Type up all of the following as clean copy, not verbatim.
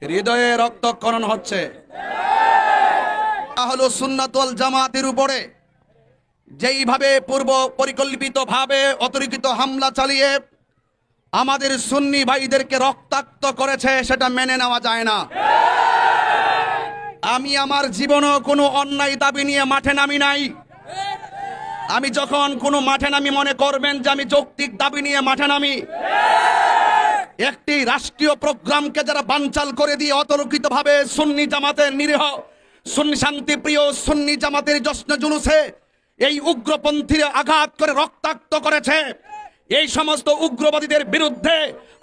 হৃদয়ে রক্তক্ষরণ হচ্ছে। আহলুস সুন্নাত ওয়াল জামাতের উপরে যেইভাবে পূর্ব পরিকল্পিতভাবে অতর্কিত হামলা চালিয়ে আমাদের সুন্নি ভাইদেরকে রক্তাক্ত করেছে, সেটা মেনে নেওয়া যায় না। আমি আমার জীবনও কোনো অন্যায় দাবি নিয়ে মাঠে নামি নাই। আমি যখন কোনো মাঠে নামি, মনে করবেন যে আমি যৌক্তিক দাবি নিয়ে মাঠে নামি। একটি রাষ্ট্রীয় প্রোগ্রামকে যারা বানচাল করে দিয়ে অতর্কিতভাবে সুন্নি জামাতের নিরীহ সুন্নি শান্তিপ্রিয় সুন্নি জামাতের জশ্ন জুলুসে এই উগ্রপন্থীরা আঘাত করে রক্তাক্ত করেছে, এই সমস্ত উগ্রবাদীদের বিরুদ্ধে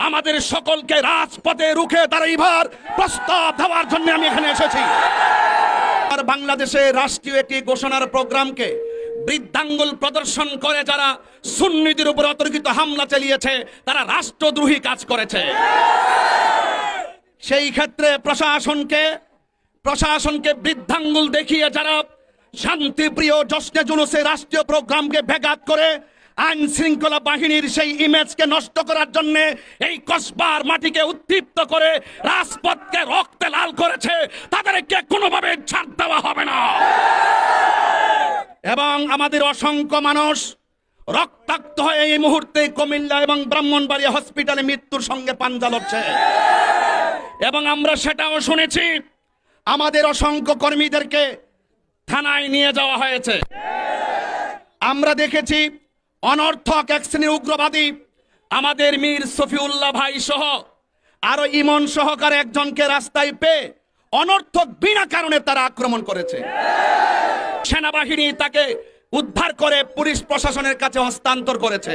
আমাদের সকলকে রাজপথে রুখে দাঁড়াইবার প্রস্তাব দেওয়ার জন্য আমি এখানে এসেছি। আর বাংলাদেশে রাষ্ট্রীয় একটি ঘোষণার প্রোগ্রামকে বৃদ্ধাঙ্গুল প্রদর্শন করে যারা সুন্নিদের উপর অতর্কিত হামলা চালিয়েছে, তারা রাষ্ট্রদ্রোহী কাজ করেছে। সেই ক্ষেত্রে প্রশাসনকে বৃদ্ধাঙ্গুল দেখিয়ে যারা শান্তিপ্রিয় জশ্নে জুলুসে রাষ্ট্রীয় প্রোগ্রামকে ব্যাঘাত করে আইন শৃঙ্খলা বাহিনীর সেই ইমেজকে নষ্ট করার জন্য এই কসবার মাটিকে উত্তপ্ত করে রাজপথকে রক্তে লাল করেছে, তাদেরকে কোনোভাবে ছাড় দেওয়া হবে না। এবং আমাদের অসংখ্য মানুষ রক্তাক্ত হয়ে এই মুহূর্তে কুমিল্লা এবং ব্রাহ্মণবাড়িয়া হসপিটালে মৃত্যুর সঙ্গে পাঞ্জা লড়ছে। এবং আমরা সেটাও শুনেছি, আমাদের অসংখ্য কর্মীদেরকে থানায় নিয়ে যাওয়া হয়েছে। আমরা দেখেছি অনর্থক এক শ্রেণীর উগ্রবাদী আমাদের মীর সফিউল্লাহ ভাই সহ আরো ইমন সহকারে একজনকে রাস্তায় পেয়ে অনর্থক বিনা কারণে তারা আক্রমণ করেছে। সেনাবাহিনী তাকে উদ্ধার করে পুলিশ প্রশাসনের কাছে হস্তান্তর করেছে।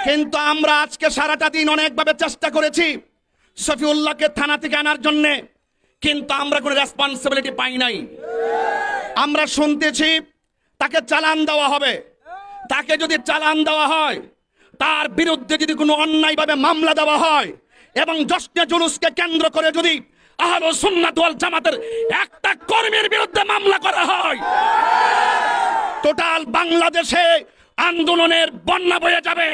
কিন্তু আমরা আজকে সারাটা দিন অনেকভাবে চেষ্টা করেছি সফিউল্লাহকে থানা থেকে আনার জন্য, কিন্তু আমরা কোনো রেসপন্সিবিলিটি পাই নাই। আমরা শুনতেছি তাকে চালান দেওয়া হবে। তাকে যদি চালান দেওয়া হয়, তার বিরুদ্ধে যদি কোনো অন্যায়ভাবে মামলা দেওয়া হয় এবং জশ্নে জুলুসকে কেন্দ্র করে যদি আহলুস সুন্নাত ওয়াল জামাতের একটা কর্মীর বিরুদ্ধে মামলা করা হয়, টোটাল বাংলাদেশে আন্দোলনের বন্যা বয়ে যাবে।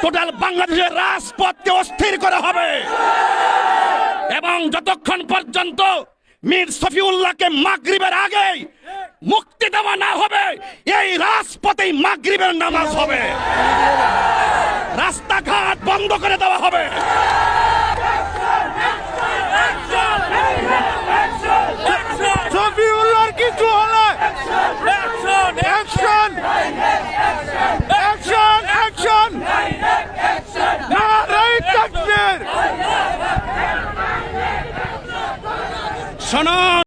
টোটাল বাংলাদেশের রাজপথকে অস্থির করা হবে। এবং যতক্ষণ পর্যন্ত মীর সফিউল্লাহকে মাগরিবের আগে মুক্তি দেওয়া না হবে, এই রাজপথেই মাগরিবের নামাজ হবে, রাস্তাঘাট বন্ধ করে দেওয়া হবে। সফিউল্লাহর কিছু হলে অ্যাকশন অ্যাকশন অ্যাকশন অ্যাকশন নারায়ে তাকবীর। শোনো।